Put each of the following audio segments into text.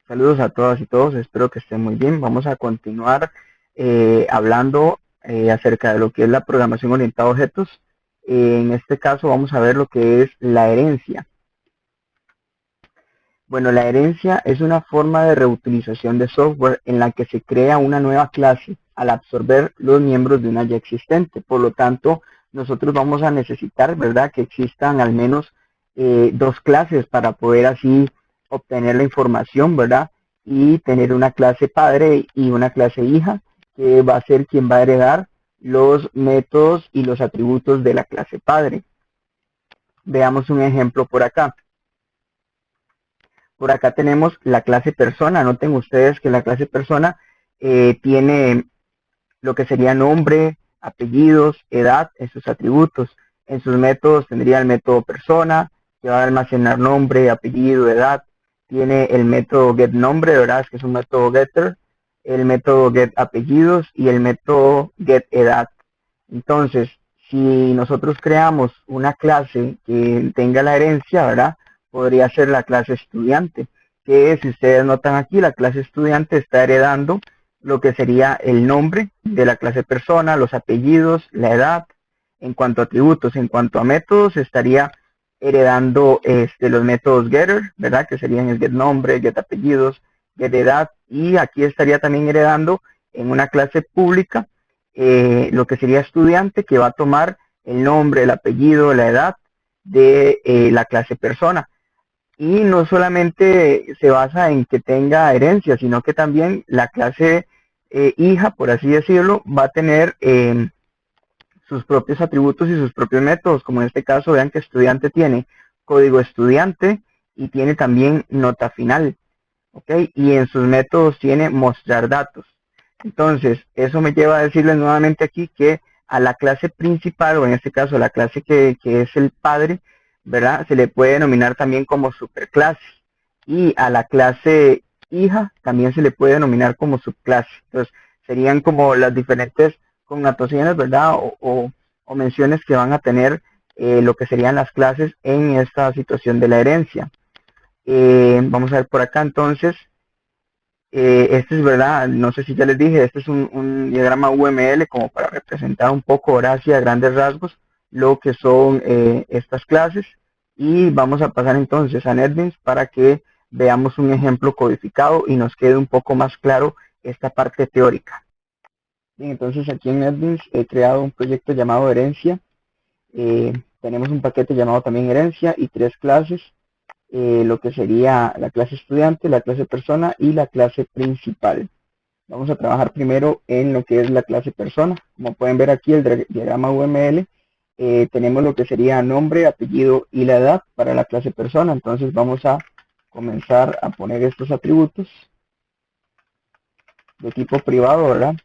Saludos a todas y todos, espero que estén muy bien. Vamos a continuar hablando acerca de lo que es la programación orientada a objetos. En este caso vamos a ver lo que es la herencia. Bueno, la herencia es una forma de reutilización de software en la que se crea una nueva clase al absorber los miembros de una ya existente. Por lo tanto, nosotros vamos a necesitar, ¿verdad?, que existan al menos dos clases para poder así obtener la información, ¿verdad? Y tener una clase padre y una clase hija, que va a ser quien va a heredar los métodos y los atributos de la clase padre. Veamos un ejemplo por acá. Por acá tenemos la clase persona. Noten ustedes que la clase persona tiene lo que sería nombre, apellidos, edad en sus atributos. En sus métodos tendría el método persona, que va a almacenar nombre, apellido, edad. Tiene el método getNombre, ¿verdad? Que es un método getter, el método getApellidos y el método getEdad. Entonces, si nosotros creamos una clase que tenga la herencia, ¿verdad? Podría ser la clase estudiante, que si ustedes notan aquí, la clase estudiante está heredando lo que sería el nombre de la clase persona, los apellidos, la edad, en cuanto a atributos. En cuanto a métodos, estaría heredando los métodos getter, ¿verdad? Que serían el getNombre, getApellidos, getEdad, y aquí estaría también heredando en una clase pública lo que sería estudiante, que va a tomar el nombre, el apellido, la edad de la clase persona. Y no solamente se basa en que tenga herencia, sino que también la clase hija, por así decirlo, va a tener sus propios atributos y sus propios métodos, como en este caso vean que estudiante tiene código estudiante y tiene también nota final, ¿ok? Y en sus métodos tiene mostrar datos. Entonces, eso me lleva a decirles nuevamente aquí que a la clase principal, o en este caso la clase que es el padre, ¿verdad? Se le puede denominar también como superclase. Y a la clase hija también se le puede denominar como subclase. Entonces, serían como las diferentes connotaciones, ¿verdad? O menciones que van a tener lo que serían las clases en esta situación de la herencia. Vamos a ver por acá entonces. Este es verdad, no sé si ya les dije, este es un diagrama UML como para representar un poco, ahora así a grandes rasgos, lo que son estas clases. Y vamos a pasar entonces a NetBeans para que veamos un ejemplo codificado y nos quede un poco más claro esta parte teórica. Bien, entonces aquí en NetBeans he creado un proyecto llamado herencia. Tenemos un paquete llamado también herencia y tres clases. Lo que sería la clase estudiante, la clase persona y la clase principal. Vamos a trabajar primero en lo que es la clase persona. Como pueden ver aquí el diagrama UML, tenemos lo que sería nombre, apellido y la edad para la clase persona. Entonces vamos a comenzar a poner estos atributos de tipo privado, ¿verdad?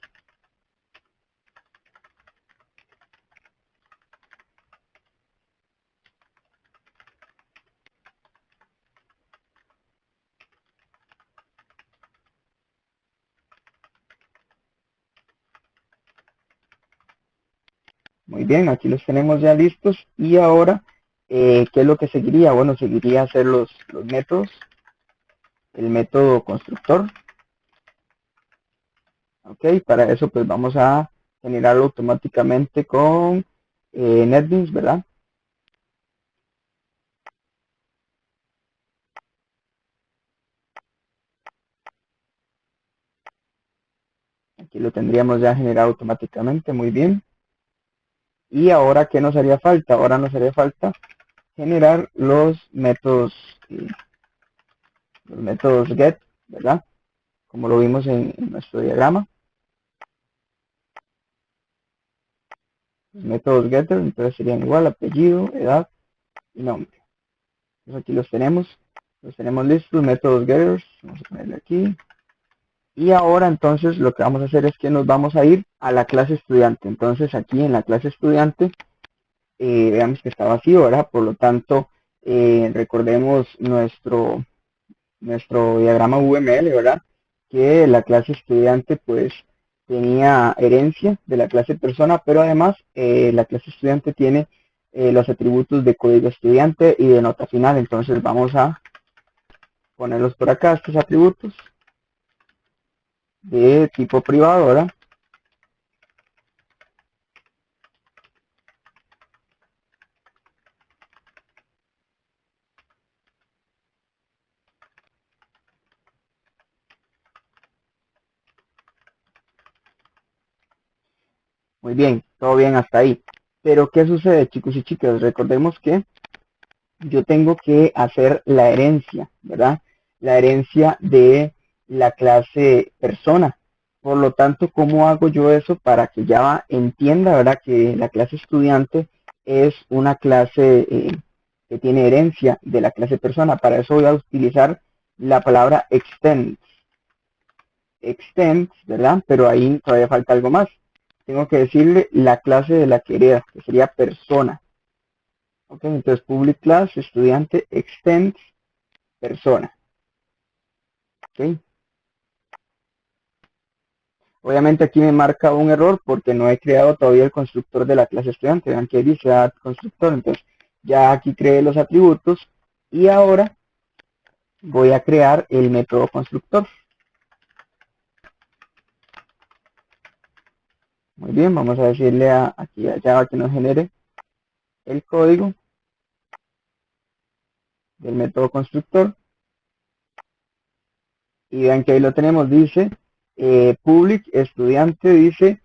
Muy bien, aquí los tenemos ya listos. Y ahora, ¿qué es lo que seguiría? Bueno, seguiría hacer los métodos. El método constructor. Ok, para eso pues vamos a generarlo automáticamente con NetBeans, ¿verdad? Aquí lo tendríamos ya generado automáticamente, muy bien. Y ahora, ¿qué nos haría falta? Ahora nos haría falta generar los métodos get, ¿verdad? Como lo vimos en nuestro diagrama. Los métodos getter, entonces serían igual, apellido, edad y nombre. Entonces aquí los tenemos listos, métodos getters, vamos a ponerle aquí. Y ahora entonces lo que vamos a hacer es que nos vamos a ir a la clase estudiante. Entonces aquí en la clase estudiante, veamos que está vacío, ¿verdad? Por lo tanto, recordemos nuestro diagrama UML, ¿verdad? Que la clase estudiante pues tenía herencia de la clase persona, pero además la clase estudiante tiene los atributos de código estudiante y de nota final. Entonces vamos a ponerlos por acá, estos atributos de tipo privado, ¿verdad? Muy bien, todo bien hasta ahí. Pero ¿qué sucede, chicos y chicas? Recordemos que yo tengo que hacer la herencia, ¿verdad? La herencia de la clase persona. Por lo tanto, ¿cómo hago yo eso para que Java entienda, ¿verdad? Que la clase estudiante es una clase que tiene herencia de la clase persona. Para eso voy a utilizar la palabra extend. Extend, ¿verdad? Pero ahí todavía falta algo más. Tengo que decirle la clase de la que hereda, que sería persona. Ok, entonces public class, estudiante, extends, persona. Ok. Obviamente aquí me marca un error porque no he creado todavía el constructor de la clase estudiante. Vean que dice add constructor. Entonces ya aquí creé los atributos y ahora voy a crear el método constructor. Muy bien, vamos a decirle aquí a Java que nos genere el código del método constructor. Y vean que ahí lo tenemos, dice public estudiante, dice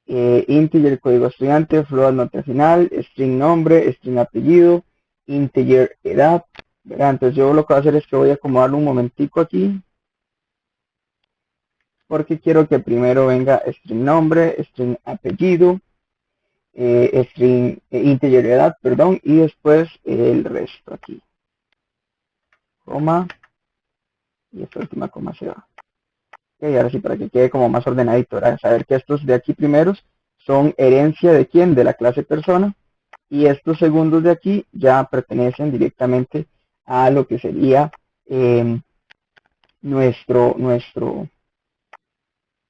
integer código estudiante, float nota final, string nombre, string apellido, integer edad, ¿verdad? Entonces yo lo que voy a hacer es que voy a acomodarlo un momentico aquí, porque quiero que primero venga string nombre, string apellido, string integer edad, perdón, y después el resto aquí, coma, y esta última coma se va. Okay, ahora sí, para que quede como más ordenadito, ¿verdad? Saber que estos de aquí primeros son herencia de quién, de la clase persona, y estos segundos de aquí ya pertenecen directamente a lo que sería eh, nuestro, nuestro,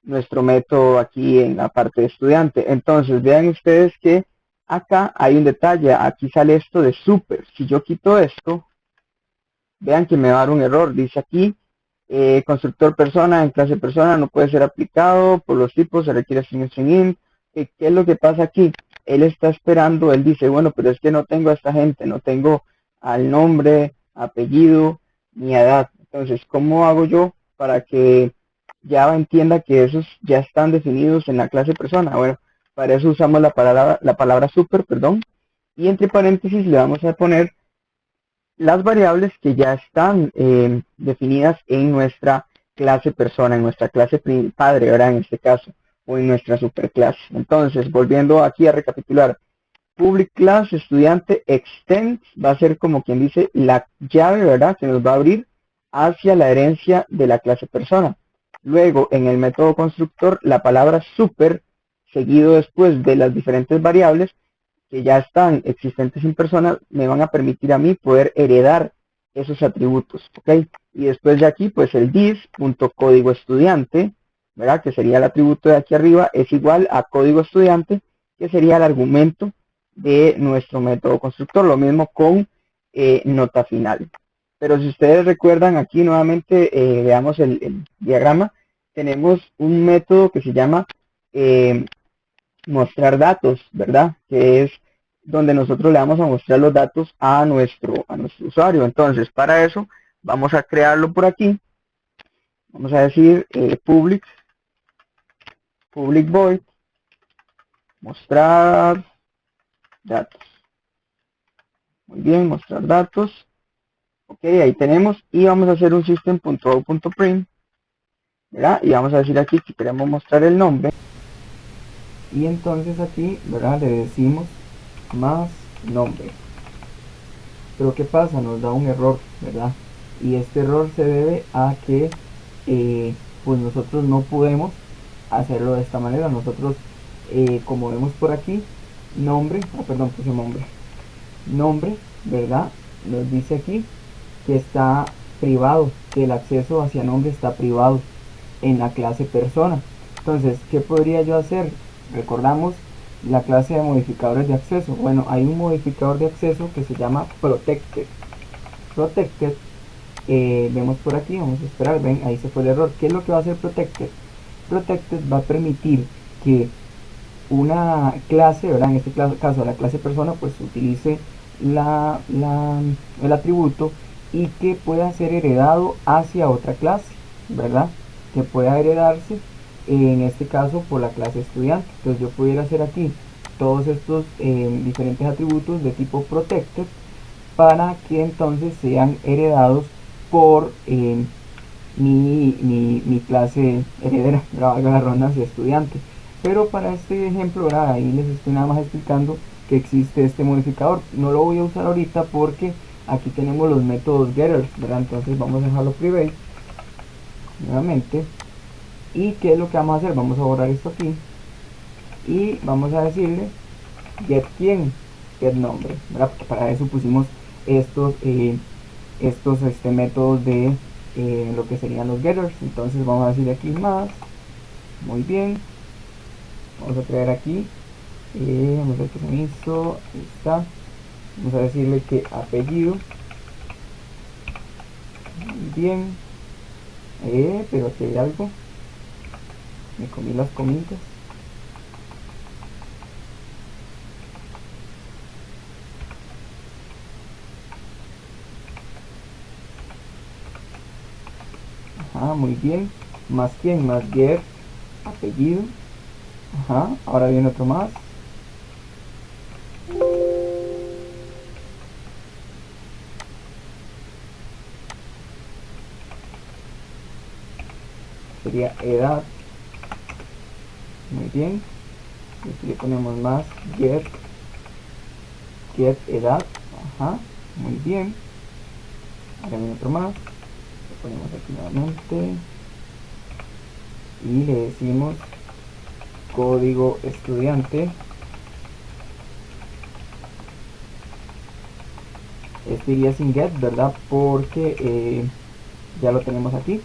nuestro método aquí en la parte de estudiante. Entonces vean ustedes que acá hay un detalle, aquí sale esto de super. Si yo quito esto, vean que me va a dar un error, dice aquí constructor persona en clase persona no puede ser aplicado por los tipos, se requiere string string in. ¿Qué es lo que pasa aquí? Él está esperando, él dice, bueno, pero es que no tengo a esta gente, no tengo al nombre, apellido, ni edad. Entonces, ¿cómo hago yo para que Java entienda que esos ya están definidos en la clase persona? Bueno, para eso usamos la palabra super, perdón, y entre paréntesis le vamos a poner las variables que ya están definidas en nuestra clase persona, en nuestra clase padre, ¿verdad? En este caso, o en nuestra superclase. Entonces, volviendo aquí a recapitular, public class estudiante extend va a ser como quien dice la llave, ¿verdad? Que nos va a abrir hacia la herencia de la clase persona. Luego, en el método constructor, la palabra super, seguido después de las diferentes variables, que ya están existentes en persona, me van a permitir a mí poder heredar esos atributos, ¿ok? Y después de aquí, pues el dis.código estudiante, ¿verdad? Que sería el atributo de aquí arriba, es igual a código estudiante, que sería el argumento de nuestro método constructor. Lo mismo con nota final. Pero si ustedes recuerdan aquí nuevamente, veamos el diagrama, tenemos un método que se llama mostrar datos, ¿verdad? Que es donde nosotros le vamos a mostrar los datos a nuestro usuario. Entonces, para eso, vamos a crearlo por aquí. Vamos a decir public void, mostrar datos. Muy bien, mostrar datos. Ok, ahí tenemos. Y vamos a hacer un system.out.print, ¿verdad? Y vamos a decir aquí que queremos mostrar el nombre. Y entonces aquí, ¿verdad? Le decimos más nombre. Pero ¿qué pasa? Nos da un error, ¿verdad? Y este error se debe a que pues nosotros no podemos hacerlo de esta manera. Nosotros, como vemos por aquí, nombre, perdón, puse nombre, ¿verdad? Nos dice aquí que está privado, que el acceso hacia nombre está privado en la clase persona. Entonces, ¿qué podría yo hacer? Recordamos la clase de modificadores de acceso. Bueno, hay un modificador de acceso que se llama protected. Protected vemos por aquí, vamos a esperar, ven, ahí se fue el error. ¿Qué es lo que va a hacer protected? Protected va a permitir que una clase, ¿verdad? En este caso la clase persona, pues utilice el atributo y que pueda ser heredado hacia otra clase, ¿verdad? Que pueda heredarse, en este caso, por la clase estudiante. Entonces yo pudiera hacer aquí todos estos diferentes atributos de tipo protected para que entonces sean heredados por mi clase heredera, valga la redundancia, estudiante. Pero para este ejemplo, ¿verdad? Ahí les estoy nada más explicando que existe este modificador. No lo voy a usar ahorita porque aquí tenemos los métodos getters, ¿verdad? Entonces vamos a dejarlo private nuevamente. ¿Y qué es lo que vamos a hacer? Vamos a borrar esto aquí y vamos a decirle get quién, get nombre, ¿verdad? Porque para eso pusimos estos métodos de lo que serían los getters. Entonces vamos a decir aquí más, muy bien, vamos a traer aquí, vamos a ver qué se me hizo, ahí está, vamos a decirle que apellido, muy bien, pero aquí hay algo, me comí las comitas, ajá, muy bien, más quién, más get, apellido, ajá, ahora viene otro más, sería edad, muy bien, y aquí le ponemos más get edad, ajá, muy bien, ahora viene otro más, lo ponemos aquí nuevamente y le decimos código estudiante. Este iría sin get, ¿verdad? Porque ya lo tenemos aquí,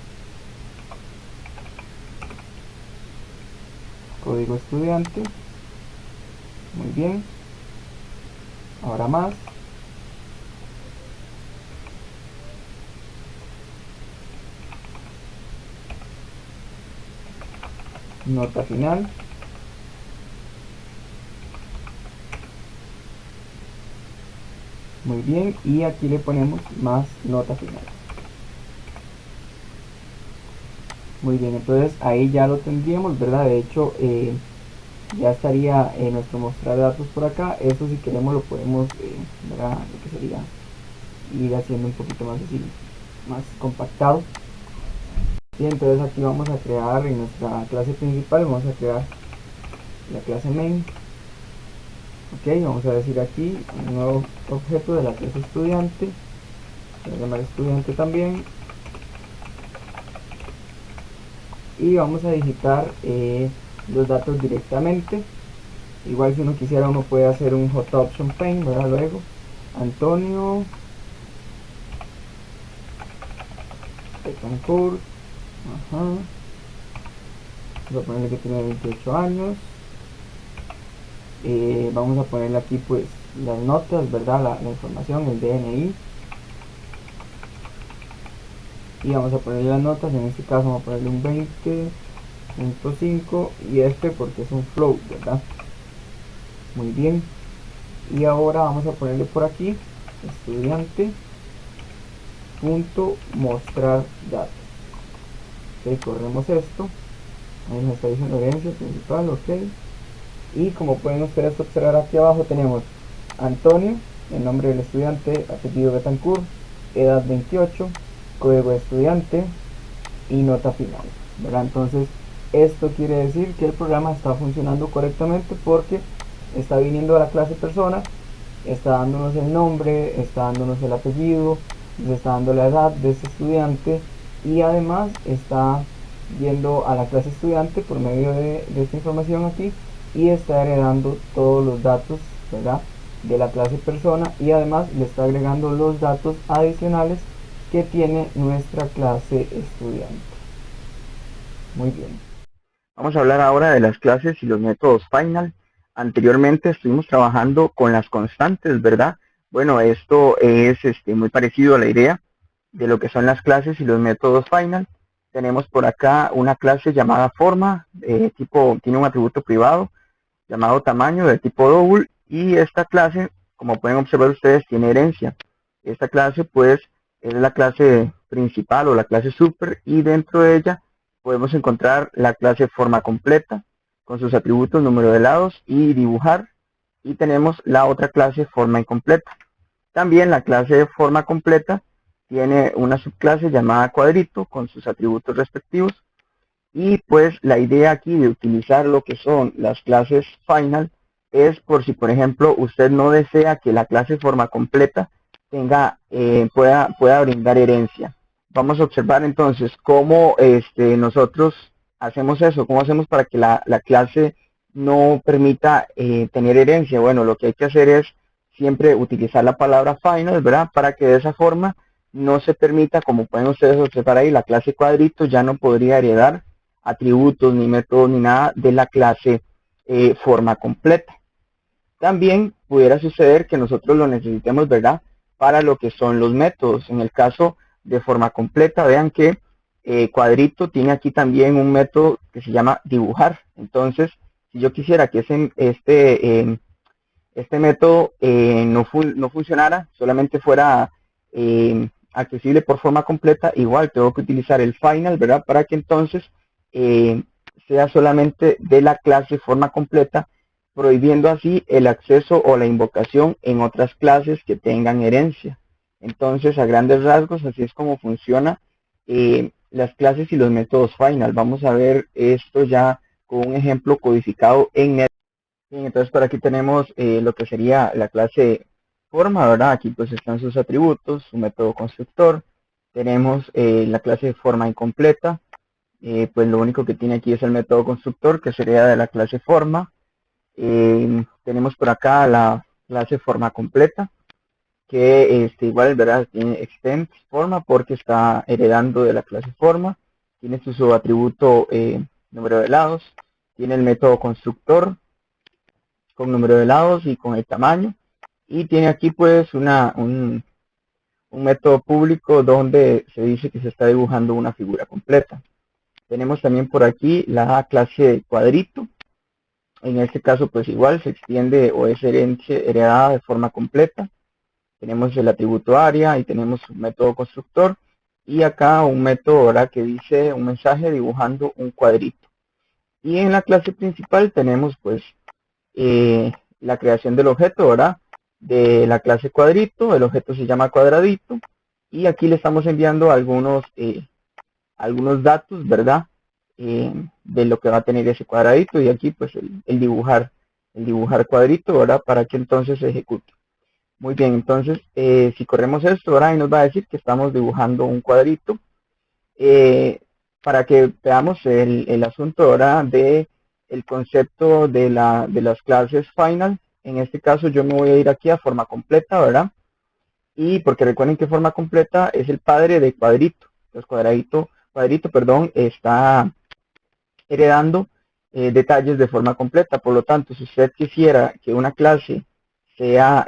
código estudiante, muy bien, ahora más, nota final, muy bien, y aquí le ponemos más nota final. Muy bien, entonces ahí ya lo tendríamos, ¿verdad? De hecho, ya estaría nuestro mostrar datos por acá. Eso si queremos lo podemos, ¿verdad? Lo que sería ir haciendo un poquito más así, más compactado. Bien, entonces aquí vamos a crear en nuestra clase principal, vamos a crear la clase main. Ok, vamos a decir aquí un nuevo objeto de la clase estudiante, voy a llamar estudiante también, y vamos a digitar los datos directamente. Igual si uno quisiera, uno puede hacer un hot option paint, ¿verdad? Luego Antonio Betancourt, ajá, voy a ponerle que tiene 28 años, vamos a ponerle aquí pues las notas, ¿verdad? La información, el DNI, y vamos a ponerle las notas. En este caso vamos a ponerle un 20.5 y este porque es un float, ¿verdad? Muy bien, y ahora vamos a ponerle por aquí estudiante punto mostrar datos. Ok, corremos esto, ahí nos está diciendo herencia principal, ok, y como pueden ustedes observar aquí abajo tenemos Antonio, el nombre del estudiante, apellido Betancourt, edad 28, código de estudiante y nota final, ¿verdad? Entonces esto quiere decir que el programa está funcionando correctamente porque está viniendo a la clase persona, está dándonos el nombre, está dándonos el apellido, nos está dando la edad de ese estudiante y además está yendo a la clase estudiante por medio de esta información aquí y está heredando todos los datos, ¿verdad? De la clase persona, y además le está agregando los datos adicionales que tiene nuestra clase estudiante. Muy bien. Vamos a hablar ahora de las clases y los métodos final. Anteriormente estuvimos trabajando con las constantes, ¿verdad? Bueno, esto es muy parecido a la idea. de lo que son las clases y los métodos final. Tenemos por acá una clase llamada forma, tiene un atributo privado llamado tamaño de tipo double, y esta clase, como pueden observar ustedes, tiene herencia. Esta clase pues es la clase principal o la clase super, y dentro de ella podemos encontrar la clase forma completa con sus atributos número de lados y dibujar, y tenemos la otra clase forma incompleta. También la clase de forma completa tiene una subclase llamada cuadrito con sus atributos respectivos, y pues la idea aquí de utilizar lo que son las clases final es por si, por ejemplo, usted no desea que la clase forma completa pueda brindar herencia. Vamos a observar entonces cómo nosotros hacemos eso, cómo hacemos para que la clase no permita tener herencia. Bueno, lo que hay que hacer es siempre utilizar la palabra final, ¿verdad? Para que de esa forma no se permita, como pueden ustedes observar ahí, la clase cuadrito ya no podría heredar atributos, ni métodos, ni nada de la clase forma completa. También pudiera suceder que nosotros lo necesitemos, ¿verdad? Para lo que son los métodos. En el caso de forma completa, vean que cuadrito tiene aquí también un método que se llama dibujar. Entonces, si yo quisiera que este método no funcionara, solamente fuera accesible por forma completa, igual tengo que utilizar el final, ¿verdad? Para que entonces sea solamente de la clase forma completa, prohibiendo así el acceso o la invocación en otras clases que tengan herencia. Entonces, a grandes rasgos, así es como funciona las clases y los métodos final. Vamos a ver esto ya con un ejemplo codificado en NetBeans. Bien, entonces por aquí tenemos lo que sería la clase forma, ¿verdad? Aquí pues están sus atributos, su método constructor. Tenemos la clase forma incompleta, pues lo único que tiene aquí es el método constructor, que sería de la clase forma. Tenemos por acá la clase forma completa, que igual, ¿verdad? Tiene extend forma porque está heredando de la clase forma. Tiene su subatributo número de lados. Tiene el método constructor con número de lados y con el tamaño, y tiene aquí pues un método público donde se dice que se está dibujando una figura completa. Tenemos también por aquí la clase cuadrito. En este caso pues igual se extiende o es heredada de forma completa. Tenemos el atributo área y tenemos un método constructor, y acá un método ahora que dice un mensaje dibujando un cuadrito. Y en la clase principal tenemos pues la creación del objeto, ¿verdad? De la clase cuadrito, el objeto se llama cuadradito, y aquí le estamos enviando algunos datos, ¿verdad? De lo que va a tener ese cuadradito, y aquí pues el dibujar cuadrito, ¿verdad? Para que entonces se ejecute. Muy bien, entonces si corremos esto, ¿verdad? Y nos va a decir que estamos dibujando un cuadrito. Para que veamos el asunto ahora de el concepto de las clases final. En este caso yo me voy a ir aquí a forma completa, ¿verdad? Y porque recuerden que forma completa es el padre de cuadrito. Entonces cuadrito, perdón, está heredando detalles de forma completa. Por lo tanto, si usted quisiera que una clase sea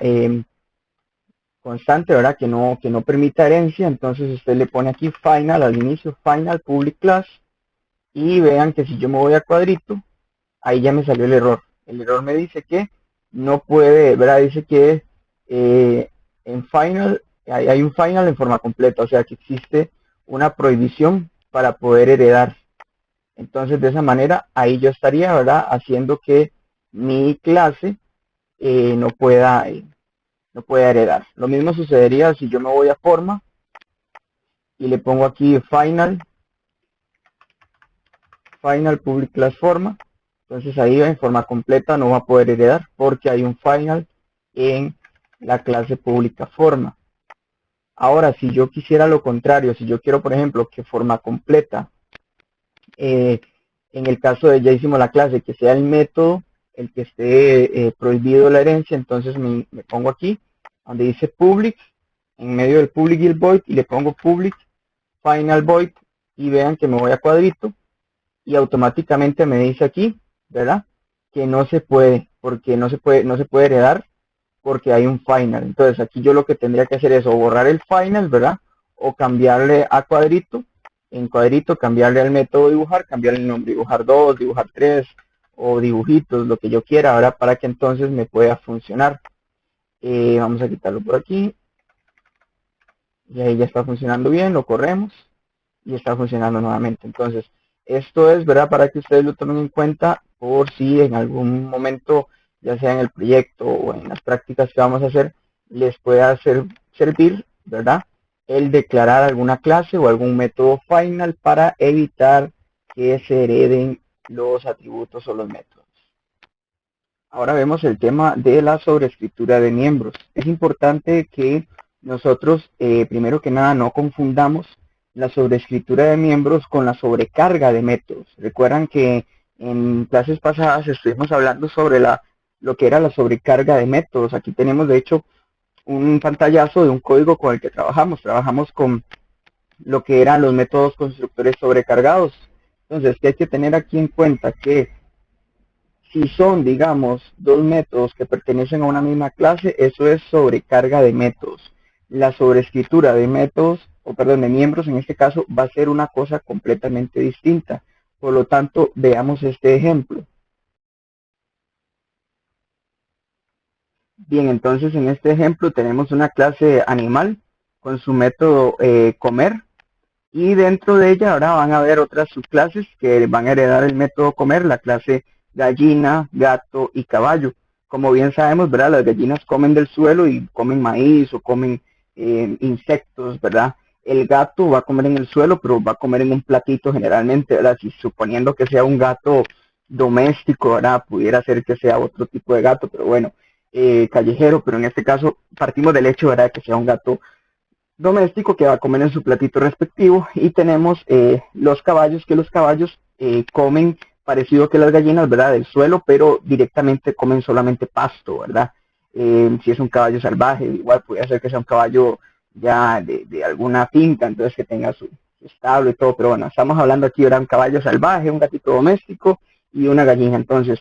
constante, ¿verdad? Que no permita herencia, entonces usted le pone aquí final al inicio, final public class, y vean que si yo me voy a cuadrito, ahí ya me salió el error. El error me dice que no puede, ¿verdad? Dice que en final, hay un final en forma completa, o sea que existe una prohibición para poder heredar. Entonces de esa manera, ahí yo estaría, ¿verdad? Haciendo que mi clase no pueda heredar. Lo mismo sucedería si yo me voy a forma y le pongo aquí final public class forma. Entonces ahí en forma completa no va a poder heredar porque hay un final en la clase pública forma. Ahora, si yo quisiera lo contrario, si yo quiero, por ejemplo, que forma completa, en el caso de ya hicimos la clase, que sea el método el que esté prohibido la herencia, entonces me pongo aquí, donde dice public, en medio del public y el void, y le pongo public final void, y vean que me voy a cuadrito, y automáticamente me dice aquí, ¿verdad? Que no se puede, porque no se puede heredar, porque hay un final. Entonces aquí yo lo que tendría que hacer es o borrar el final, ¿verdad? o cambiarle a cuadrito, en cuadrito cambiarle al método dibujar, cambiarle el nombre, dibujar 2, dibujar 3 o dibujitos, lo que yo quiera, ahora para que entonces me pueda funcionar. Vamos a quitarlo por aquí y ahí ya está funcionando bien, lo corremos y está funcionando nuevamente. Entonces, esto es, ¿verdad? Para que ustedes lo tomen en cuenta por si en algún momento, ya sea en el proyecto o en las prácticas que vamos a hacer, les pueda servir, ¿verdad? El declarar alguna clase o algún método final para evitar que se hereden los atributos o los métodos. Ahora vemos el tema de la sobreescritura de miembros. Es importante que nosotros, primero que nada, no confundamos la sobreescritura de miembros con la sobrecarga de métodos. Recuerdan que en clases pasadas estuvimos hablando sobre lo que era la sobrecarga de métodos. Aquí tenemos, de hecho, un pantallazo de un código con el que trabajamos. Trabajamos con lo que eran los métodos constructores sobrecargados. Entonces, ¿qué hay que tener aquí en cuenta? Que si son, digamos, dos métodos que pertenecen a una misma clase, eso es sobrecarga de métodos. La sobreescritura de métodos, o perdón, de miembros en este caso, va a ser una cosa completamente distinta. Por lo tanto, veamos este ejemplo. Bien, entonces en este ejemplo tenemos una clase animal con su método comer. Y dentro de ella ahora van a haber otras subclases que van a heredar el método comer, la clase gallina, gato y caballo. Como bien sabemos, ¿verdad? Las gallinas comen del suelo y comen maíz o comen insectos, ¿verdad? El gato va a comer en el suelo, pero va a comer en un platito generalmente, ¿verdad? Si suponiendo que sea un gato doméstico, ¿verdad? Pudiera ser que sea otro tipo de gato, pero bueno, callejero, pero en este caso partimos del hecho, ¿verdad? Que sea un gato doméstico que va a comer en su platito respectivo, y tenemos los caballos, que los caballos comen parecido que las gallinas, ¿verdad? Del suelo, pero directamente comen solamente pasto, ¿verdad? Si es un caballo salvaje, igual puede ser que sea un caballo ya de alguna finca, entonces que tenga su establo y todo, pero bueno, estamos hablando aquí, ¿verdad? Un caballo salvaje, un gatito doméstico y una gallina. Entonces,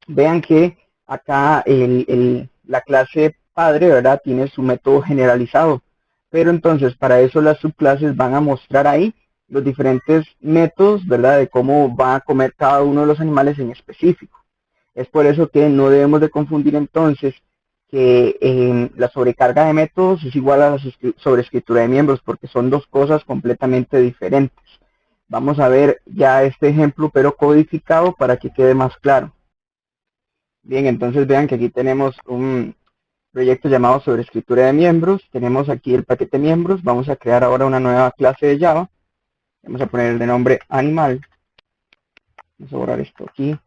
vean que acá la clase padre, ¿verdad? Tiene su método generalizado. Pero entonces para eso las subclases van a mostrar ahí los diferentes métodos, ¿verdad? De cómo va a comer cada uno de los animales en específico. Es por eso que no debemos de confundir entonces que la sobrecarga de métodos es igual a la sobreescritura de miembros, porque son dos cosas completamente diferentes. Vamos a ver ya este ejemplo, pero codificado para que quede más claro. Bien, entonces vean que aquí tenemos un proyecto llamado sobreescritura de miembros. Tenemos aquí el paquete miembros. Vamos a crear ahora una nueva clase de Java. Vamos a poner de nombre animal. Vamos a borrar esto aquí.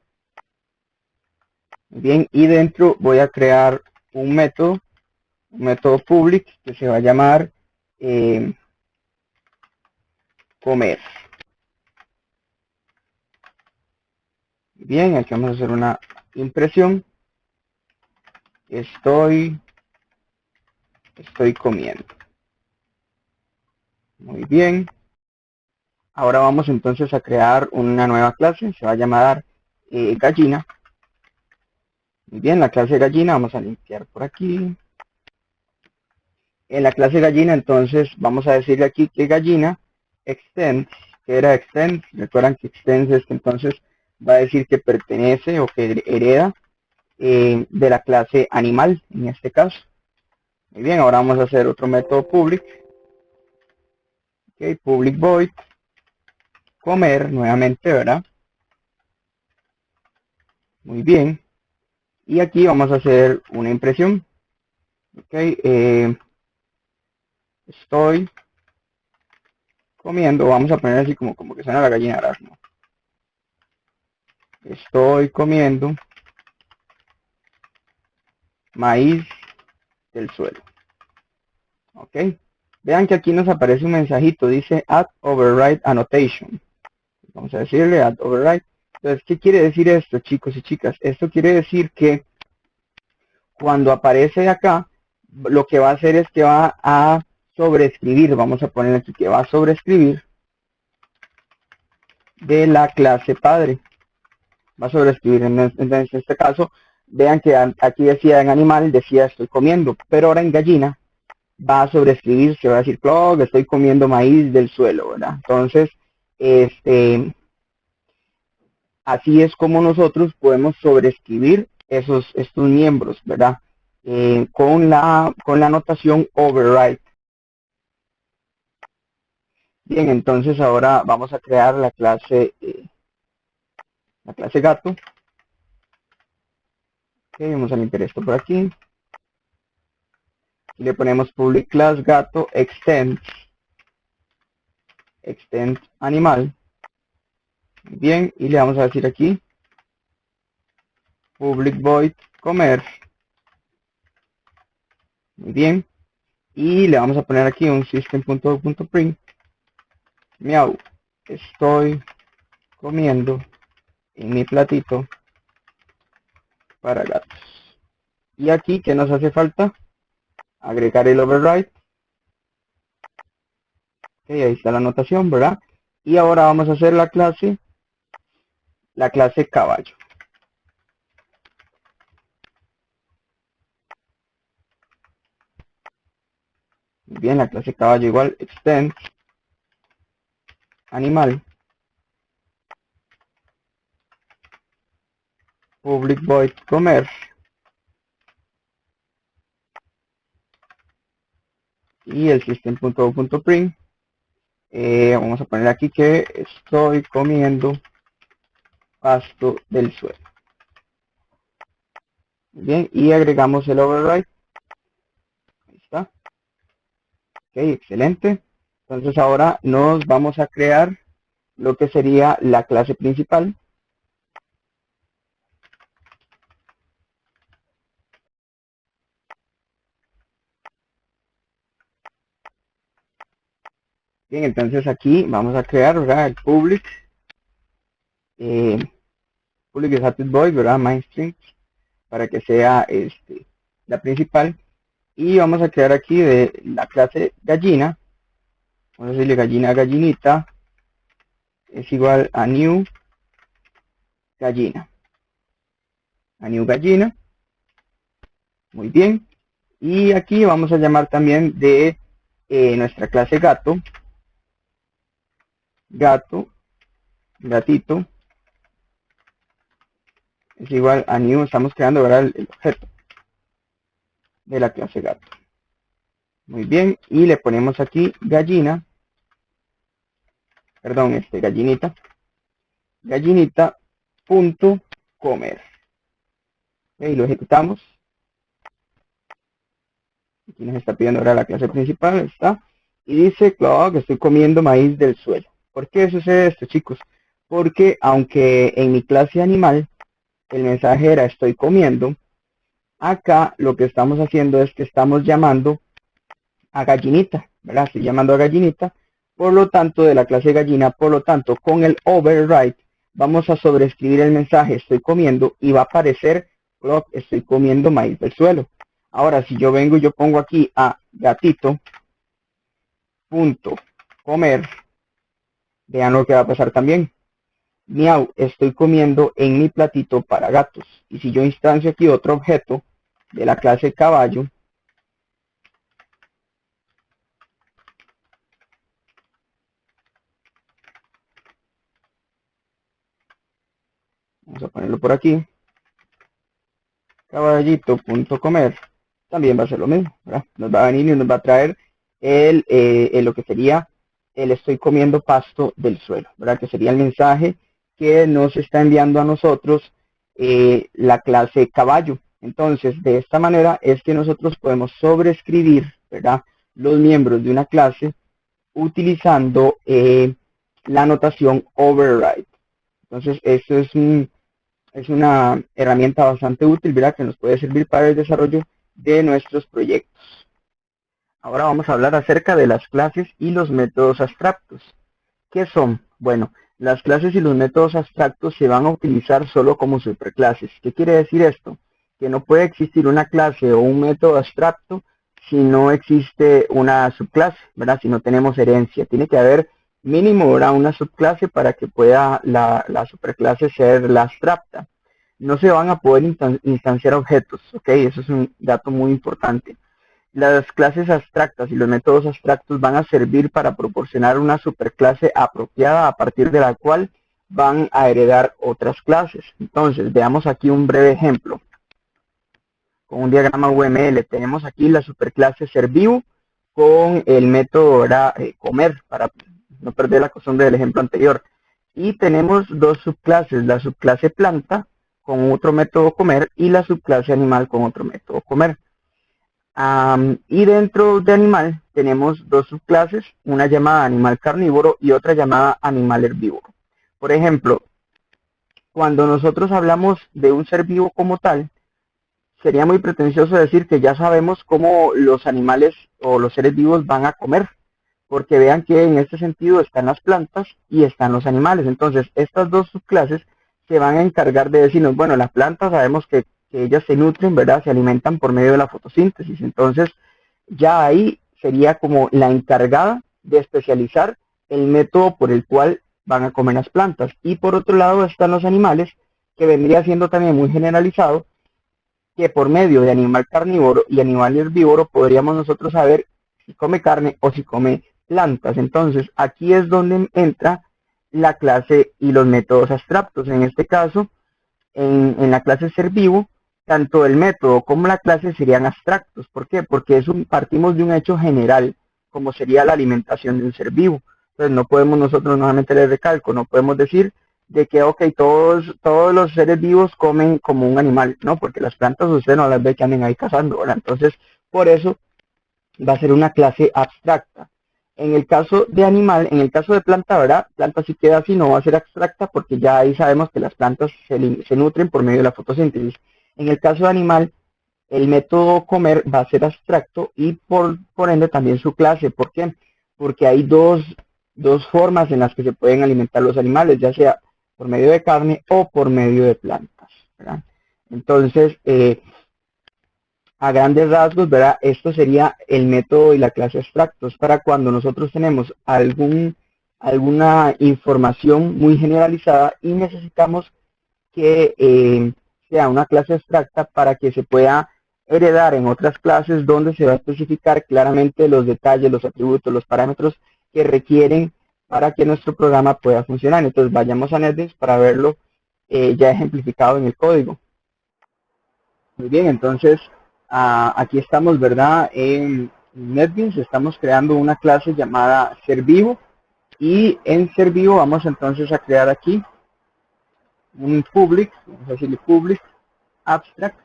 Muy bien, y dentro voy a crear un método public que se va a llamar comer. Bien, aquí vamos a hacer una impresión. Estoy comiendo. Muy bien. Ahora vamos entonces a crear una nueva clase. Se va a llamar gallina. Muy bien, la clase gallina, vamos a limpiar por aquí. En la clase gallina, entonces, vamos a decirle aquí que gallina extends, que era extends. Recuerdan que extends es que entonces va a decir que pertenece o que hereda de la clase animal, en este caso. Muy bien, ahora vamos a hacer otro método public. Ok, public void, comer, nuevamente, ¿verdad? Muy bien. Y aquí vamos a hacer una impresión. Ok, estoy comiendo, vamos a poner así como que suena la gallina, ¿verdad? Estoy comiendo maíz del suelo. Ok. Vean que aquí nos aparece un mensajito, dice add override annotation. Vamos a decirle add override. Entonces, ¿qué quiere decir esto, chicos y chicas? Esto quiere decir que cuando aparece acá, lo que va a hacer es que va a sobreescribir. Vamos a poner aquí que va a sobreescribir de la clase padre. Va a sobreescribir. En este caso, vean que aquí decía en animal, decía estoy comiendo, pero ahora en gallina va a sobreescribir, se va a decir, Clog, estoy comiendo maíz del suelo, ¿verdad? Entonces, así es como nosotros podemos sobreescribir estos miembros, ¿verdad? Con la notación override. Bien, entonces ahora vamos a crear la clase gato. Okay, vamos a limpiar esto por aquí. Y le ponemos public class gato extend animal. Bien, y le vamos a decir aquí public void comer. Muy bien. Y le vamos a poner aquí un system.out.print. Miau, estoy comiendo en mi platito para gatos. Y aquí, ¿qué nos hace falta? Agregar el override. Ok, ahí está la anotación, ¿verdad? Y ahora vamos a hacer la clase caballo. Bien, la clase caballo igual extend animal public void comer. Y el system.out.print. Vamos a poner aquí que estoy comiendo pasto del suelo. Bien, y agregamos el override. Ahí está. Ok, excelente. Entonces ahora nos vamos a crear lo que sería la clase principal. Bien, entonces aquí vamos a crear, ¿verdad? El public static void, ¿verdad? Main string, para que sea la principal. Y vamos a crear aquí de la clase gallina. Vamos a decirle gallinita es igual a new gallina. A new gallina. Muy bien. Y aquí vamos a llamar también de nuestra clase gatito es igual a new, estamos creando, ¿verdad? El objeto de la clase gato. Muy bien, y le ponemos aquí gallinita, punto comer. Y lo ejecutamos. Aquí nos está pidiendo ahora la clase principal, está. Y dice, claro, que estoy comiendo maíz del suelo. ¿Por qué sucede esto, chicos? Porque aunque en mi clase animal el mensaje era estoy comiendo, acá lo que estamos haciendo es que estamos llamando a gallinita, ¿verdad? Estoy llamando a gallinita, por lo tanto, de la clase gallina, por lo tanto, con el override vamos a sobreescribir el mensaje estoy comiendo y va a aparecer estoy comiendo maíz del suelo. Ahora, si yo vengo y yo pongo aquí a gatito punto comer, vean lo que va a pasar también. Miau, estoy comiendo en mi platito para gatos. Y si yo instancio aquí otro objeto de la clase caballo, vamos a ponerlo por aquí, caballito.comer, también va a ser lo mismo, ¿verdad? Nos va a venir y nos va a traer lo que sería el estoy comiendo pasto del suelo, ¿verdad? Que sería el mensaje que nos está enviando a nosotros la clase caballo. Entonces, de esta manera es que nosotros podemos sobreescribir, ¿verdad? Los miembros de una clase utilizando la notación override. Entonces, esto es una herramienta bastante útil, ¿verdad? Que nos puede servir para el desarrollo de nuestros proyectos. Ahora vamos a hablar acerca de las clases y los métodos abstractos. ¿Qué son? Bueno, las clases y los métodos abstractos se van a utilizar solo como superclases. ¿Qué quiere decir esto? Que no puede existir una clase o un método abstracto si no existe una subclase, ¿verdad? Si no tenemos herencia. Tiene que haber mínimo, ¿verdad? Una subclase para que pueda la superclase ser la abstracta. No se van a poder instanciar objetos, ¿ok? Eso es un dato muy importante. las clases abstractas y los métodos abstractos van a servir para proporcionar una superclase apropiada a partir de la cual van a heredar otras clases. Entonces, veamos aquí un breve ejemplo. Con un diagrama UML tenemos aquí la superclase SerView con el método comer, para no perder la costumbre del ejemplo anterior. Y tenemos dos subclases, la subclase planta con otro método comer y la subclase animal con otro método comer. Y dentro de animal tenemos dos subclases, una llamada animal carnívoro y otra llamada animal herbívoro. Por ejemplo, cuando nosotros hablamos de un ser vivo como tal, sería muy pretencioso decir que ya sabemos cómo los animales o los seres vivos van a comer, porque vean que en este sentido están las plantas y están los animales. Entonces, estas dos subclases se van a encargar de decirnos, bueno, las plantas sabemos que ellas se nutren, ¿verdad? Se alimentan por medio de la fotosíntesis. Entonces, ya ahí sería como la encargada de especializar el método por el cual van a comer las plantas. Y por otro lado están los animales, que vendría siendo también muy generalizado, que por medio de animal carnívoro y animal herbívoro podríamos nosotros saber si come carne o si come plantas. Entonces, aquí es donde entra la clase y los métodos abstractos. En este caso, en la clase ser vivo, tanto el método como la clase serían abstractos. ¿Por qué? Porque partimos de un hecho general, como sería la alimentación de un ser vivo. Entonces, no podemos nosotros, nuevamente les recalco, no podemos decir de que, ok, todos los seres vivos comen como un animal, ¿no? Porque las plantas usted no las ve que anden ahí cazando, ¿verdad? Entonces, por eso va a ser una clase abstracta. En el caso de animal, en el caso de planta, ¿verdad? Planta sí queda así, no va a ser abstracta porque ya ahí sabemos que las plantas se nutren por medio de la fotosíntesis. En el caso de animal, el método comer va a ser abstracto y por ende también su clase. ¿Por qué? Porque hay dos formas en las que se pueden alimentar los animales, ya sea por medio de carne o por medio de plantas, ¿verdad? Entonces, a grandes rasgos, ¿verdad? Esto sería el método y la clase abstractos para cuando nosotros tenemos alguna información muy generalizada y necesitamos que sea una clase abstracta para que se pueda heredar en otras clases donde se va a especificar claramente los detalles, los atributos, los parámetros que requieren para que nuestro programa pueda funcionar. Entonces vayamos a NetBeans para verlo ya ejemplificado en el código. Muy bien, entonces aquí estamos, ¿verdad? En NetBeans estamos creando una clase llamada SerVivo y en SerVivo vamos entonces a crear aquí un public, vamos a decirle public abstract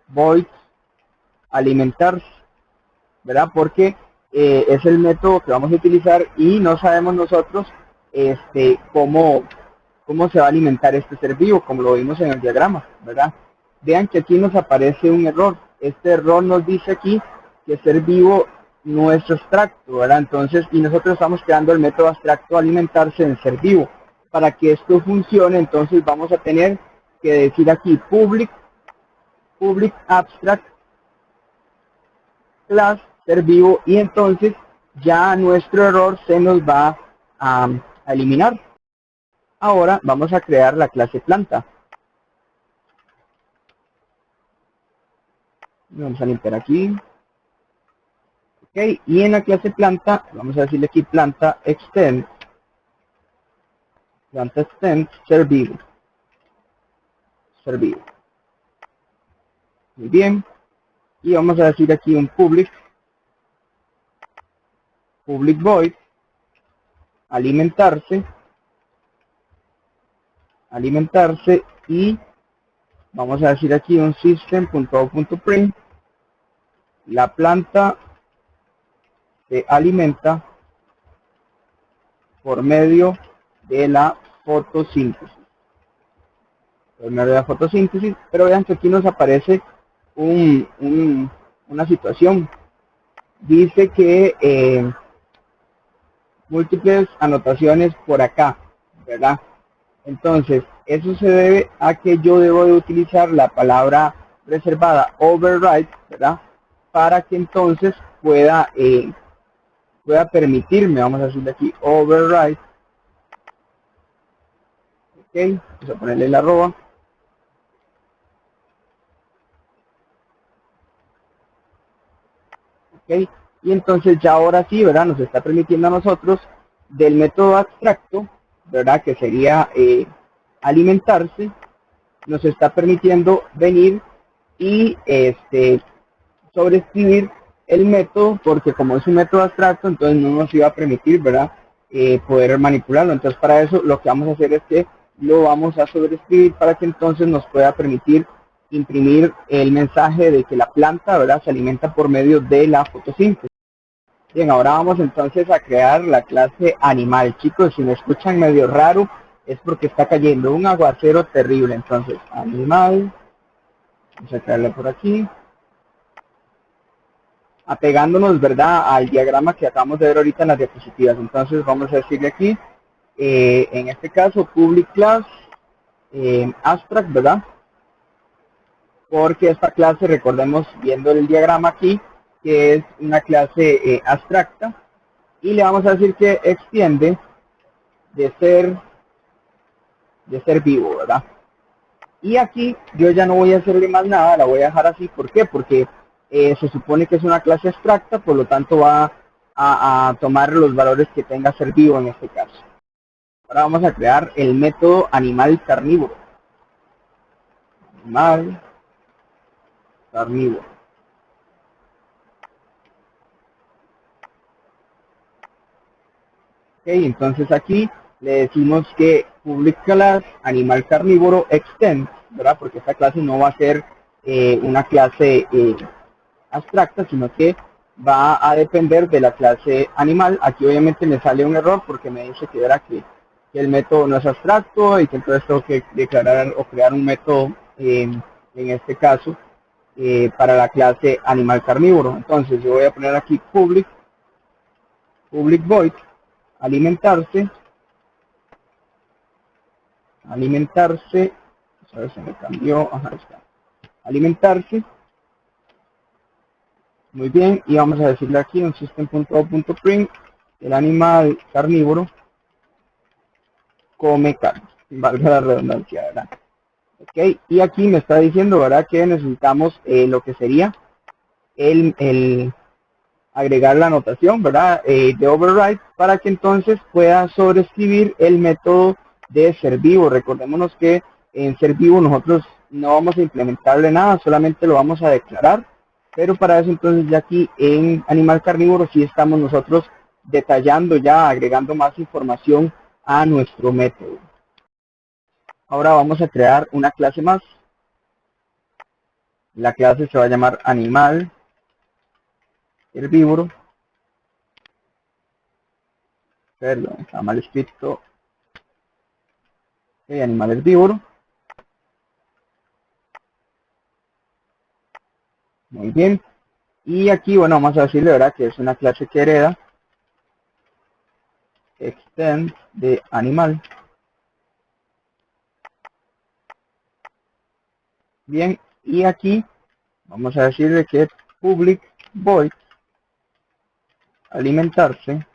void alimentarse, ¿verdad? Porque es el método que vamos a utilizar y no sabemos nosotros cómo se va a alimentar este ser vivo, como lo vimos en el diagrama, ¿verdad? Vean que aquí nos aparece un error. Este error nos dice aquí que ser vivo no es abstracto, ¿verdad? Entonces, y nosotros estamos creando el método abstracto alimentarse en ser vivo. Para que esto funcione, entonces vamos a tener que decir aquí public abstract class ser vivo y entonces ya nuestro error se nos va a eliminar. Ahora vamos a crear la clase planta. Vamos a limpiar aquí. Ok, y en la clase planta, vamos a decirle aquí planta extend ser vivo. Muy bien. Y vamos a decir aquí un public void alimentarse y vamos a decir aquí un system.out.print la planta se alimenta por medio de la fotosíntesis. Pero vean que aquí nos aparece una situación. Dice que múltiples anotaciones por acá, ¿verdad? Entonces, eso se debe a que yo debo de utilizar la palabra reservada override, ¿verdad? Para que entonces pueda permitirme, vamos a decirle aquí override, ok, vamos a ponerle la arroba, ¿ok? Y entonces ya ahora sí, ¿verdad? Nos está permitiendo a nosotros del método abstracto, ¿verdad? Que sería alimentarse, nos está permitiendo venir y sobreescribir el método, porque como es un método abstracto, entonces no nos iba a permitir, ¿verdad? Poder manipularlo. Entonces para eso lo que vamos a hacer es que lo vamos a sobreescribir para que entonces nos pueda permitir imprimir el mensaje de que la planta, ¿verdad? Se alimenta por medio de la fotosíntesis. Bien, ahora vamos entonces a crear la clase animal. Chicos, si me escuchan medio raro, es porque está cayendo un aguacero terrible. Entonces, animal, vamos a crearle por aquí, apegándonos, ¿verdad?, al diagrama que acabamos de ver ahorita en las diapositivas. Entonces, vamos a decirle aquí, en este caso, public class, abstract, ¿verdad? Porque esta clase, recordemos, viendo el diagrama aquí, que es una clase abstracta, y le vamos a decir que extiende de ser vivo, ¿verdad? Y aquí yo ya no voy a hacerle más nada, la voy a dejar así. ¿Por qué? Porque se supone que es una clase abstracta, por lo tanto va a tomar los valores que tenga ser vivo en este caso. Ahora vamos a crear el método animal carnívoro. Animal carnívoro. Ok, entonces aquí le decimos que public class animal carnívoro extend, ¿verdad? Porque esta clase no va a ser una clase abstracta, sino que va a depender de la clase animal. Aquí obviamente me sale un error porque me dice que era que el método no es abstracto y que entonces tengo que declarar o crear un método en este caso para la clase animal carnívoro. Entonces yo voy a poner aquí public void alimentarse, a ver, se me cambió, ajá, está, alimentarse. Muy bien, y vamos a decirle aquí un system.out.print, el animal carnívoro come carne, valga la redundancia, ¿verdad? Ok, y aquí me está diciendo, ¿verdad?, que necesitamos lo que sería el agregar la anotación, ¿verdad?, de override, para que entonces pueda sobreescribir el método de ser vivo. Recordémonos que en ser vivo nosotros no vamos a implementarle nada, solamente lo vamos a declarar. Pero para eso entonces ya aquí en animal carnívoro sí estamos nosotros detallando ya, agregando más información a nuestro método. Ahora vamos a crear una clase más. La clase se va a llamar animal herbívoro. Perdón, está mal escrito. Okay, animal herbívoro. Muy bien. Y aquí, bueno, vamos a decirle, ¿verdad?, que es una clase que hereda extend de animal. Bien, y aquí vamos a decirle que public void alimentarse.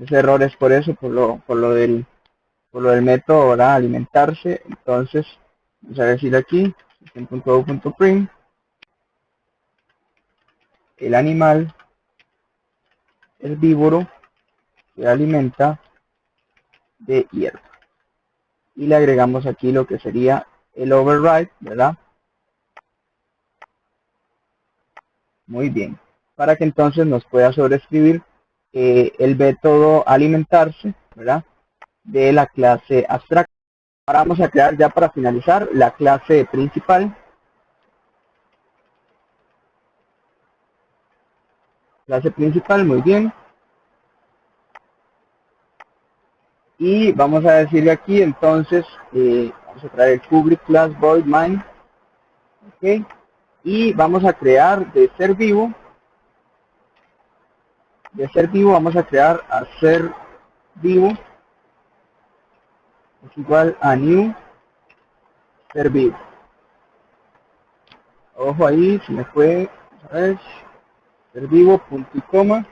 Ese error es por eso, por lo del método, ¿verdad?, alimentarse. Entonces vamos a decir aquí system.out.print el animal herbívoro se alimenta de hierba, y le agregamos aquí lo que sería el override, ¿verdad? Muy bien, para que entonces nos pueda sobreescribir el método alimentarse, ¿verdad?, de la clase abstracta. Ahora vamos a crear ya para finalizar la clase principal. Clase principal, muy bien. Y vamos a decirle aquí entonces, vamos a traer el public class void main. Ok. Y vamos a crear de ser vivo. De ser vivo vamos a crear a ser vivo. Es igual a new ser vivo. Ojo ahí, si me fue, ¿sabes? Ser vivo, punto y coma.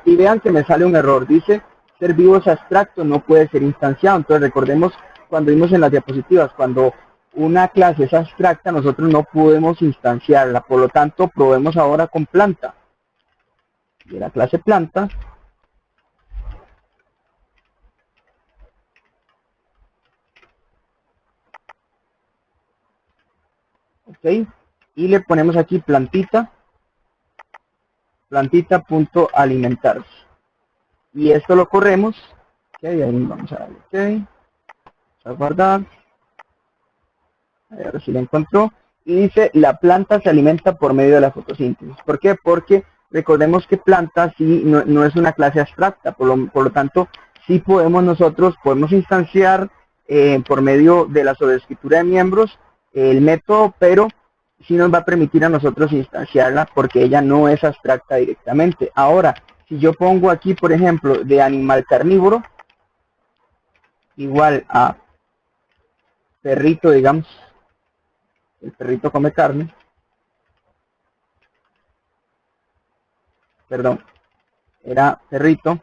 Y vean que me sale un error, dice ser vivo es abstracto, no puede ser instanciado. Entonces recordemos cuando vimos en las diapositivas, cuando una clase es abstracta, nosotros no podemos instanciarla. Por lo tanto, probemos ahora con planta. De la clase planta, ok, y le ponemos aquí plantita, plantita.alimentarse. Y esto lo corremos, ok, ahí vamos a darle ok, vamos a guardar, a ver si la encontró, y dice la planta se alimenta por medio de la fotosíntesis. ¿Por qué? Porque recordemos que planta sí no es una clase abstracta, por lo tanto sí podemos instanciar por medio de la sobreescritura de miembros el método, pero sí nos va a permitir a nosotros instanciarla porque ella no es abstracta directamente. Ahora, si yo pongo aquí, por ejemplo, de animal carnívoro, igual a perrito, digamos, el perrito come carne, perdón, era perrito,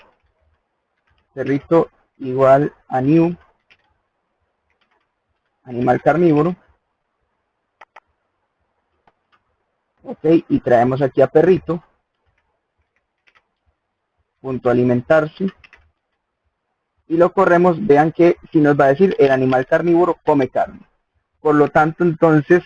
perrito igual a new, animal carnívoro, ok, y traemos aquí a perrito, punto alimentarse, y lo corremos, vean que si nos va a decir el animal carnívoro come carne. Por lo tanto, entonces,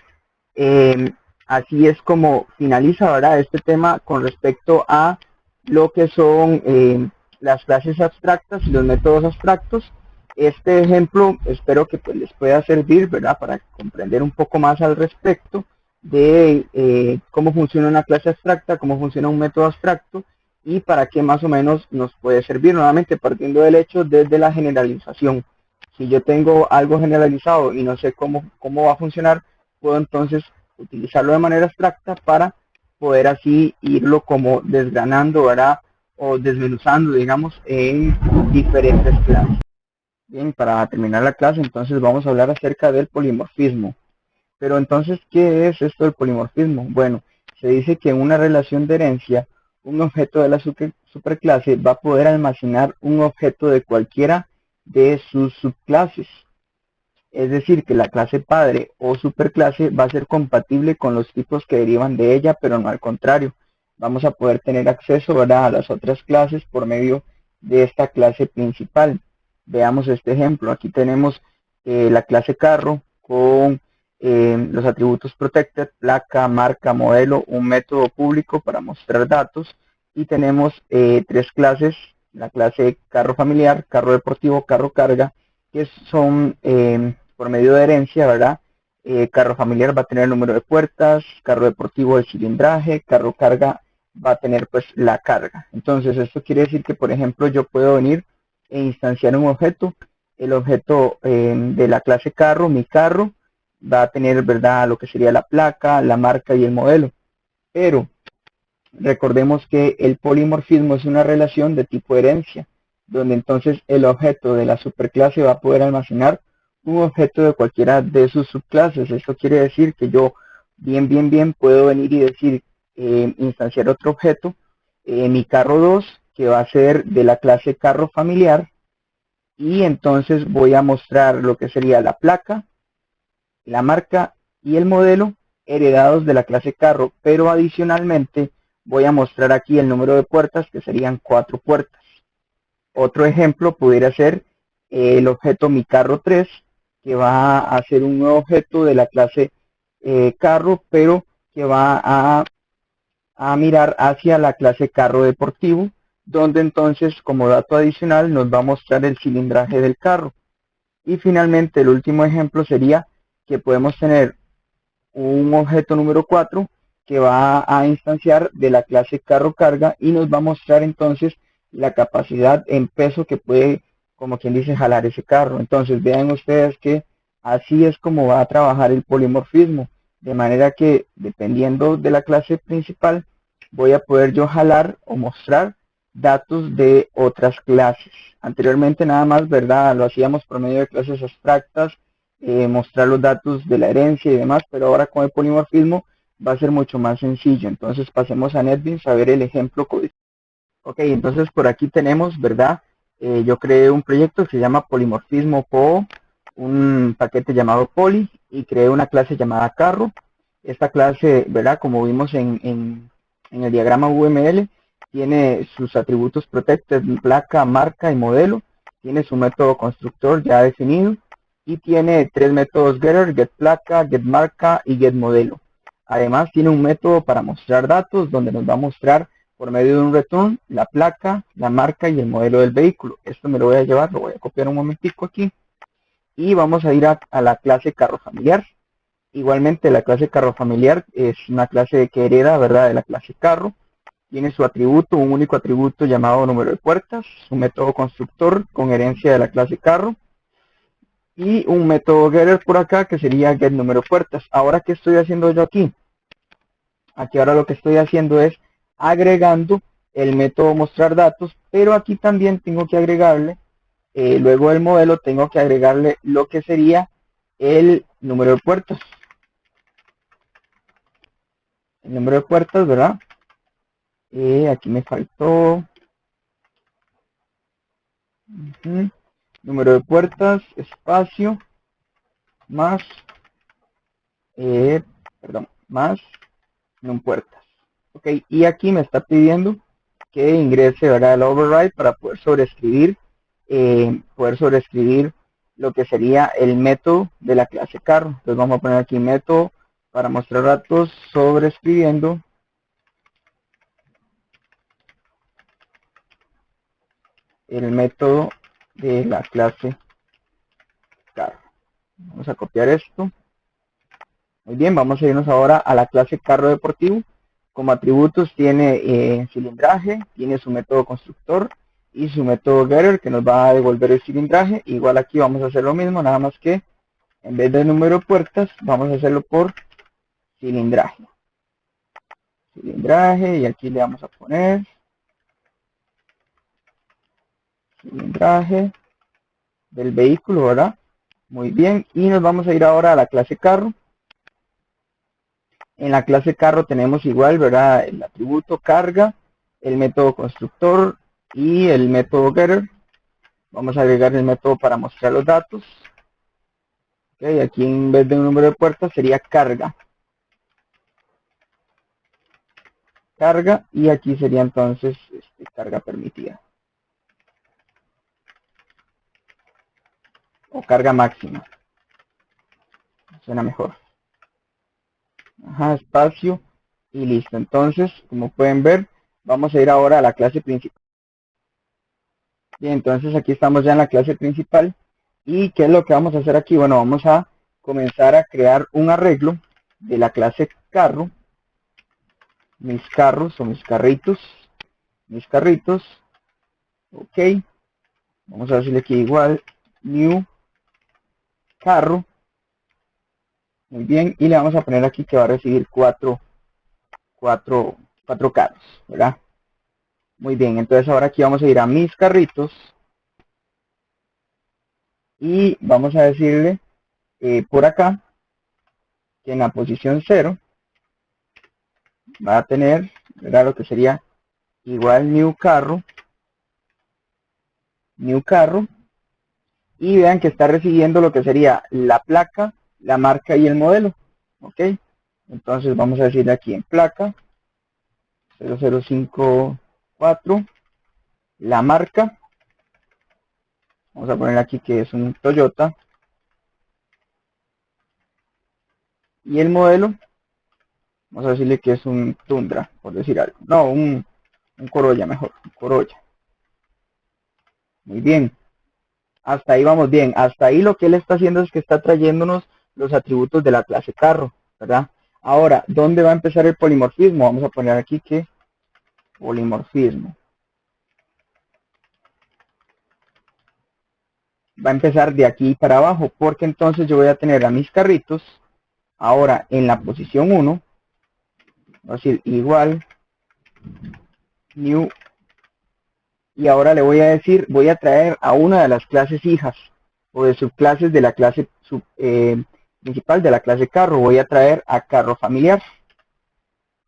así es como finaliza ahora este tema con respecto a lo que son las clases abstractas y los métodos abstractos. Este ejemplo espero que pues, les pueda servir, ¿verdad? Para comprender un poco más al respecto de cómo funciona una clase abstracta, cómo funciona un método abstracto y para qué más o menos nos puede servir, nuevamente partiendo del hecho desde la generalización. Si yo tengo algo generalizado y no sé cómo va a funcionar, puedo entonces utilizarlo de manera abstracta para poder así irlo como desgranando, ¿verdad? O desmenuzando, digamos, en diferentes clases. Bien, para terminar la clase, entonces vamos a hablar acerca del polimorfismo. Pero entonces, ¿qué es esto del polimorfismo? Bueno, se dice que en una relación de herencia, un objeto de la superclase va a poder almacenar un objeto de cualquiera de sus subclases. Es decir, que la clase padre o superclase va a ser compatible con los tipos que derivan de ella, pero no al contrario. Vamos a poder tener acceso, ¿verdad?, a las otras clases por medio de esta clase principal. Veamos este ejemplo. Aquí tenemos la clase carro con los atributos protected, placa, marca, modelo, un método público para mostrar datos. Y tenemos tres clases, la clase carro familiar, carro deportivo, carro carga, que son por medio de herencia, ¿verdad? Carro familiar va a tener el número de puertas, carro deportivo el cilindraje, carro carga va a tener pues la carga. Entonces esto quiere decir que, por ejemplo, yo puedo venir e instanciar un objeto. El objeto de la clase carro, mi carro, va a tener, ¿verdad?, lo que sería la placa, la marca y el modelo. Pero recordemos que el polimorfismo es una relación de tipo herencia, donde entonces el objeto de la superclase va a poder almacenar un objeto de cualquiera de sus subclases. Esto quiere decir que yo bien puedo venir y decir, instanciar otro objeto, mi carro 2, que va a ser de la clase carro familiar, y entonces voy a mostrar lo que sería la placa, la marca y el modelo heredados de la clase carro, pero adicionalmente voy a mostrar aquí el número de puertas, que serían 4 puertas. Otro ejemplo pudiera ser el objeto mi carro 3, que va a ser un nuevo objeto de la clase carro, pero que va a mirar hacia la clase carro deportivo, donde entonces como dato adicional nos va a mostrar el cilindraje del carro. Y finalmente el último ejemplo sería que podemos tener un objeto número 4 que va a instanciar de la clase carro carga y nos va a mostrar entonces la capacidad en peso que puede, como quien dice, jalar ese carro. Entonces vean ustedes que así es como va a trabajar el polimorfismo, de manera que dependiendo de la clase principal voy a poder yo jalar o mostrar datos de otras clases. Anteriormente nada más, ¿verdad?, lo hacíamos por medio de clases abstractas, mostrar los datos de la herencia y demás, pero ahora con el polimorfismo va a ser mucho más sencillo. Entonces pasemos a NetBeans a ver el ejemplo código. Ok, entonces por aquí tenemos, ¿verdad? Yo creé un proyecto que se llama Polimorfismo PO, un paquete llamado poly y creé una clase llamada carro. Esta clase, ¿verdad? Como vimos en el diagrama UML, tiene sus atributos protected, placa, marca y modelo. Tiene su método constructor ya definido y tiene tres métodos getter, getPlaca, getMarca y getModelo. Además tiene un método para mostrar datos donde nos va a mostrar por medio de un return la placa, la marca y el modelo del vehículo. Esto me lo voy a llevar, lo voy a copiar un momentico aquí y vamos a ir a la clase carro familiar. Igualmente la clase carro familiar es una clase que hereda, ¿verdad?, de la clase carro. Tiene su atributo, un único atributo llamado número de puertas, su método constructor con herencia de la clase carro y un método getter por acá que sería get número de puertas. Ahora, ¿qué estoy haciendo yo aquí? Aquí ahora lo que estoy haciendo es agregando el método mostrar datos, pero aquí también tengo que agregarle, luego del modelo, tengo que agregarle lo que sería el número de puertas. El número de puertas, ¿verdad? Aquí me faltó. Número de puertas, espacio, más, más num puertas. Ok, y aquí me está pidiendo que ingrese, ¿verdad?, el override para poder sobreescribir lo que sería el método de la clase carro. Entonces vamos a poner aquí método para mostrar datos sobreescribiendo el método de la clase carro. Vamos a copiar esto. Muy bien, vamos a irnos ahora a la clase carro deportivo. Como atributos tiene cilindraje, tiene su método constructor y su método getter que nos va a devolver el cilindraje. Igual aquí vamos a hacer lo mismo, nada más que en vez de número de puertas vamos a hacerlo por cilindraje. Cilindraje, y aquí le vamos a poner cilindraje del vehículo, ¿verdad? Muy bien, y nos vamos a ir ahora a la clase carro. En la clase carro tenemos igual, ¿verdad?, el atributo carga, el método constructor y el método getter. Vamos a agregar el método para mostrar los datos. Okay, aquí en vez de un número de puertas sería carga. Carga, y aquí sería entonces carga permitida. O carga máxima. Suena mejor. Ajá, espacio y listo. Entonces, como pueden ver, vamos a ir ahora a la clase principal. Bien, entonces aquí estamos ya en la clase principal. ¿Y qué es lo que vamos a hacer aquí? Bueno, vamos a comenzar a crear un arreglo de la clase carro. Mis carros o mis carritos. Mis carritos. Ok. Vamos a decirle aquí igual. New carro. Muy bien. Y le vamos a poner aquí que va a recibir cuatro carros, ¿verdad? Muy bien. Entonces ahora aquí vamos a ir a mis carritos. Y vamos a decirle por acá que en la posición 0 va a tener, ¿verdad?, lo que sería igual new carro, y vean que está recibiendo lo que sería la placa, la marca y el modelo. Ok, entonces vamos a decirle aquí en placa 0054, la marca, vamos a poner aquí que es un Toyota, y el modelo vamos a decirle que es un Tundra, por decir algo, no, un Corolla, mejor, un Corolla. Muy bien, hasta ahí vamos bien. Hasta ahí lo que él está haciendo es que está trayéndonos los atributos de la clase carro, ¿verdad? Ahora, ¿dónde va a empezar el polimorfismo? Vamos a poner aquí que polimorfismo va a empezar de aquí para abajo, porque entonces yo voy a tener a mis carritos ahora en la posición 1, voy a decir igual new, y ahora le voy a decir, voy a traer a una de las clases hijas o de subclases de la clase principal de la clase carro. Voy a traer a carro familiar,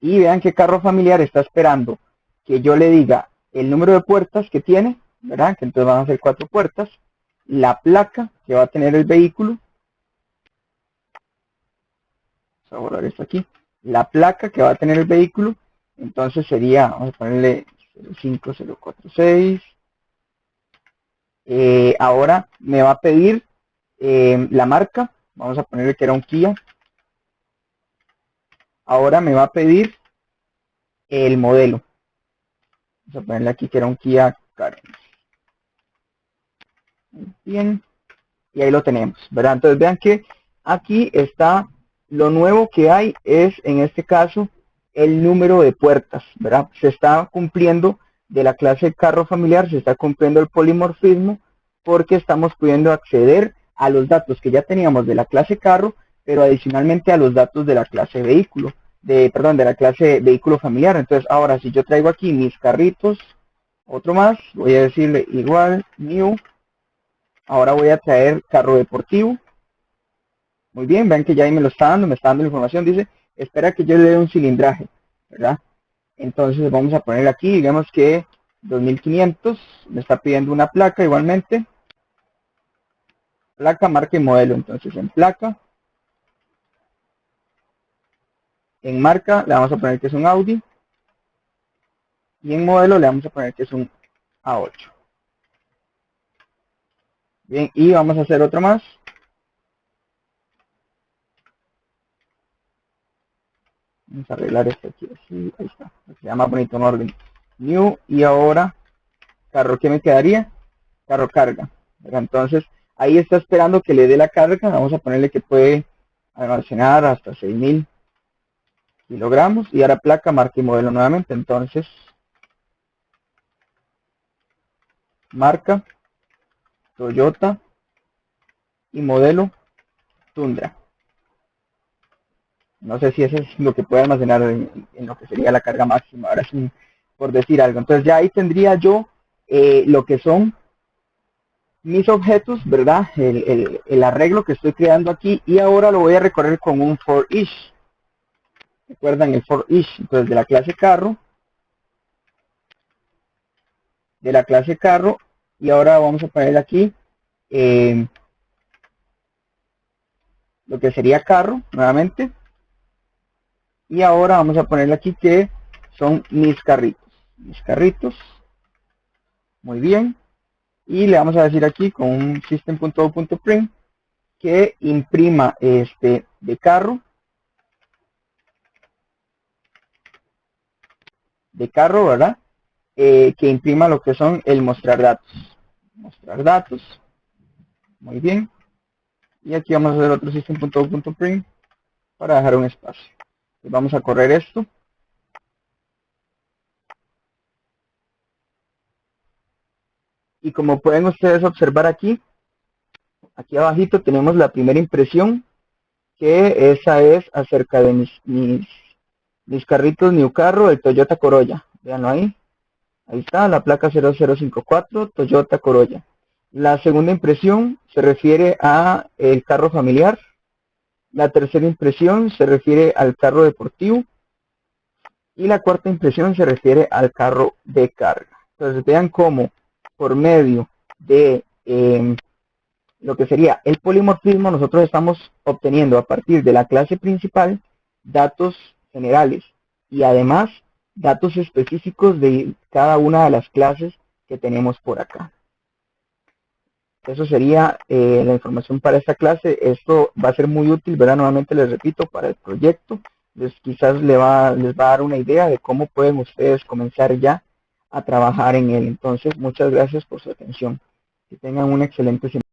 y vean que carro familiar está esperando que yo le diga el número de puertas que tiene, ¿verdad?, que entonces van a ser 4 puertas, la placa que va a tener el vehículo. Vamos a borrar esto aquí. La placa que va a tener el vehículo. Entonces sería, vamos a ponerle 05046. Ahora me va a pedir la marca. Vamos a ponerle que era un Kia. Ahora me va a pedir el modelo. Vamos a ponerle aquí que era un Kia Carens. Bien. Y ahí lo tenemos, ¿verdad? Entonces vean que aquí está, lo nuevo que hay es, en este caso, el número de puertas, ¿verdad? Se está cumpliendo de la clase carro familiar, se está cumpliendo el polimorfismo, porque estamos pudiendo acceder a los datos que ya teníamos de la clase carro, pero adicionalmente a los datos de la clase vehículo, de la clase vehículo familiar. Entonces ahora si yo traigo aquí mis carritos, otro más, voy a decirle igual, new. Ahora voy a traer carro deportivo. Muy bien, vean que ya ahí me está dando la información. Dice, espera que yo le dé un cilindraje, ¿verdad? Entonces vamos a poner aquí, digamos que 2500. Me está pidiendo una placa igualmente. Placa, marca y modelo. Entonces en placa. En marca le vamos a poner que es un Audi. Y en modelo le vamos a poner que es un A8. Bien, y vamos a hacer otro más. Vamos a arreglar esto aquí, así, ahí está. Se llama bonito en orden. New, y ahora, carro, ¿qué me quedaría? Carro carga. Entonces, ahí está esperando que le dé la carga. Vamos a ponerle que puede almacenar hasta 6000 kilogramos. Y ahora placa, marca y modelo nuevamente. Entonces, marca, Toyota y modelo Tundra. No sé si eso es lo que puede almacenar en lo que sería la carga máxima. Ahora sí, por decir algo. Entonces ya ahí tendría yo lo que son mis objetos, ¿verdad? El arreglo que estoy creando aquí. Y ahora lo voy a recorrer con un for each. ¿Recuerdan el for each? Entonces de la clase carro. Y ahora vamos a poner aquí lo que sería carro nuevamente. Y ahora vamos a ponerle aquí que son mis carritos. Mis carritos. Muy bien. Y le vamos a decir aquí con un system.out.print que imprima de carro, ¿verdad? Que imprima lo que son el mostrar datos. Mostrar datos. Muy bien. Y aquí vamos a hacer otro system.out.print para dejar un espacio. Vamos a correr esto. Y como pueden ustedes observar aquí abajito tenemos la primera impresión, que esa es acerca de mis carritos New Carro, el Toyota Corolla. Veanlo ahí. Ahí está, la placa 0054, Toyota Corolla. La segunda impresión se refiere a el carro familiar. La tercera impresión se refiere al carro deportivo. Y la cuarta impresión se refiere al carro de carga. Entonces vean cómo por medio de lo que sería el polimorfismo, nosotros estamos obteniendo a partir de la clase principal datos generales y además datos específicos de cada una de las clases que tenemos por acá. Eso sería la información para esta clase. Esto va a ser muy útil, ¿verdad? Nuevamente les repito, para el proyecto. Quizás les va a dar una idea de cómo pueden ustedes comenzar ya a trabajar en él. Entonces, muchas gracias por su atención. Que tengan una excelente semana.